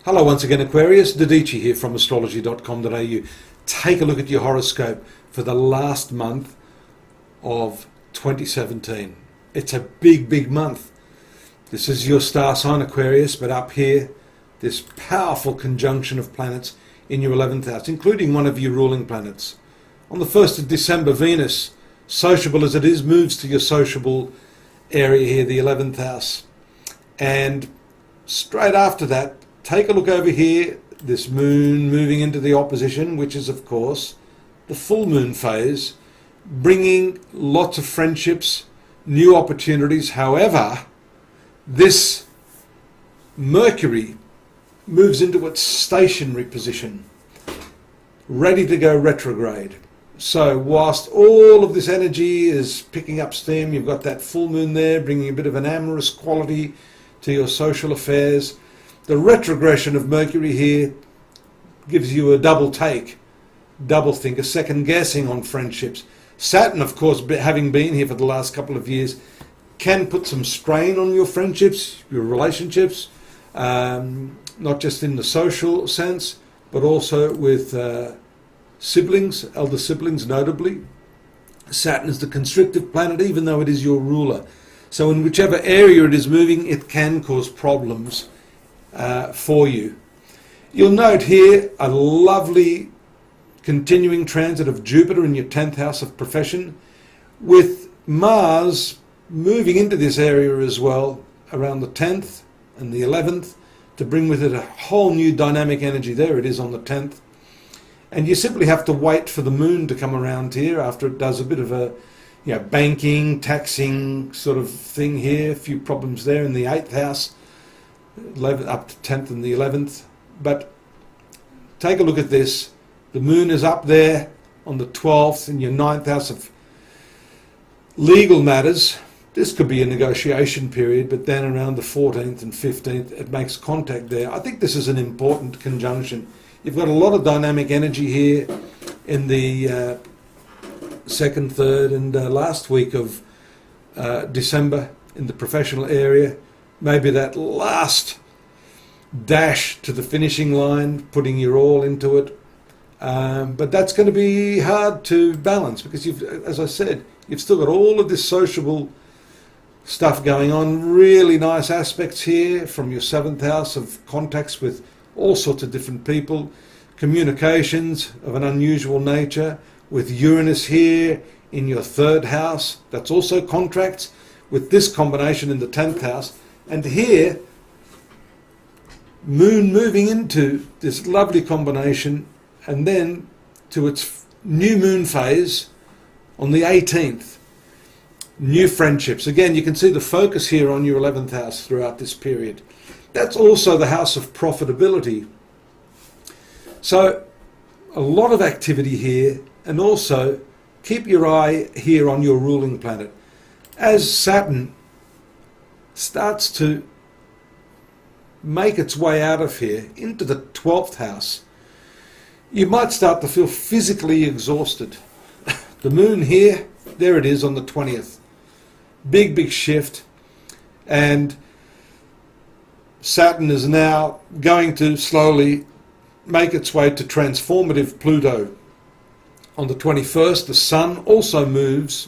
Hello once again, Aquarius. Dadhichi here from astrology.com.au. Take a look at your horoscope for the last month of 2017. It's a big month. This is your star sign, Aquarius, but up here, this powerful conjunction of planets in your 11th house, including one of your ruling planets. On the 1st of December, Venus, sociable as it is, moves to your sociable area here, the 11th house. And straight after that, take a look over here, this moon moving into the opposition, which is, of course, the full moon phase, bringing lots of friendships, new opportunities. However, this Mercury moves into its stationary position, ready to go retrograde. So whilst all of this energy is picking up steam, you've got that full moon there, bringing a bit of an amorous quality to your social affairs. The retrogression of Mercury here gives you a double take, double think, a second guessing on friendships. Saturn, of course, having been here for the last couple of years, can put some strain on your friendships, your relationships, not just in the social sense, but also with siblings, elder siblings notably. Saturn is the constrictive planet, even though it is your ruler. So in whichever area it is moving, it can cause problems for you. You'll note here a lovely continuing transit of Jupiter in your 10th house of profession, with Mars moving into this area as well around the 10th and the 11th to bring with it a whole new dynamic energy. There it is on the 10th. And you simply have to wait for the moon to come around here after it does a bit of a banking, taxing sort of thing here. A few problems there in the 8th house, 11th, up to 10th and the 11th. But take a look at this. The moon is up there on the 12th in your 9th house of legal matters. This could be a negotiation period, but then around the 14th and 15th, it makes contact there. I think this is an important conjunction. You've got a lot of dynamic energy here in the second, third, and last week of December in the professional area. Maybe that last dash to the finishing line, putting your all into it. But that's going to be hard to balance because, as I said, you've still got all of this sociable stuff going on. Really nice aspects here from your 7th house of contacts with all sorts of different people. Communications of an unusual nature with Uranus here in your 3rd house. That's also contracts with this combination in the 10th house. And here, moon moving into this lovely combination and then to its new moon phase on the 18th. New friendships. Again, you can see the focus here on your 11th house throughout this period. That's also the house of profitability. So a lot of activity here, and also keep your eye here on your ruling planet. As Saturn starts to make its way out of here into the 12th house, you might start to feel physically exhausted. The moon here, there it is on the 20th. Big shift. And Saturn is now going to slowly make its way to transformative Pluto. On the 21st, the Sun also moves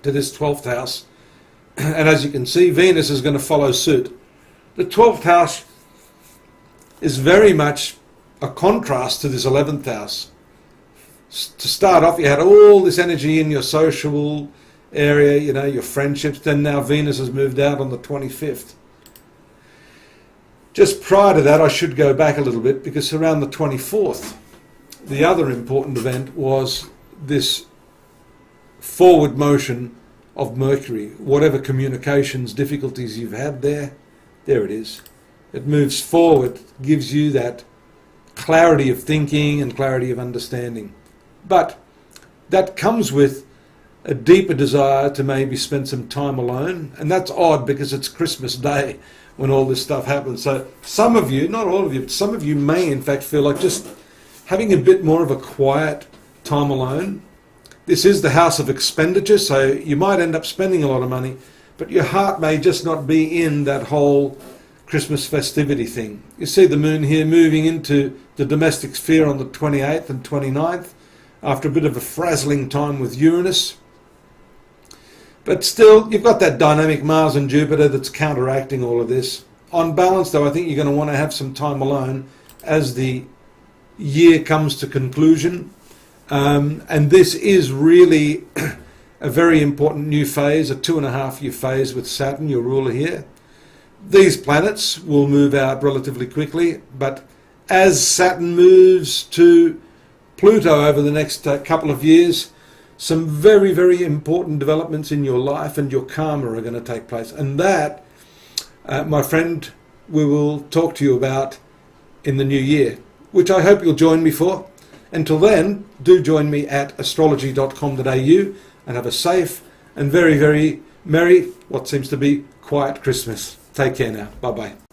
to this 12th house. And as you can see, Venus is going to follow suit. The 12th house is very much a contrast to this 11th house. To start off, you had all this energy in your social area, your friendships. Then now Venus has moved out on the 25th. Just prior to that, I should go back a little bit because around the 24th, the other important event was this forward motion of Mercury. Whatever communications difficulties you've had there it is. It moves forward, gives you that clarity of thinking and clarity of understanding. But that comes with a deeper desire to maybe spend some time alone. And that's odd because it's Christmas Day when all this stuff happens. So some of you, not all of you, but some of you may in fact feel like just having a bit more of a quiet time alone. This is the house of expenditure, so you might end up spending a lot of money, but your heart may just not be in that whole Christmas festivity thing. You see the moon here moving into the domestic sphere on the 28th and 29th after a bit of a frazzling time with Uranus. But still, you've got that dynamic Mars and Jupiter that's counteracting all of this. On balance, though, I think you're going to want to have some time alone as the year comes to conclusion. And this is really a very important new phase, a 2.5-year phase with Saturn, your ruler here. These planets will move out relatively quickly, but as Saturn moves to Pluto over the next couple of years, some very, very important developments in your life and your karma are going to take place. And that, my friend, we will talk to you about in the new year, which I hope you'll join me for. Until then, do join me at astrology.com.au and have a safe and very, very merry, what seems to be quiet Christmas. Take care now. Bye-bye.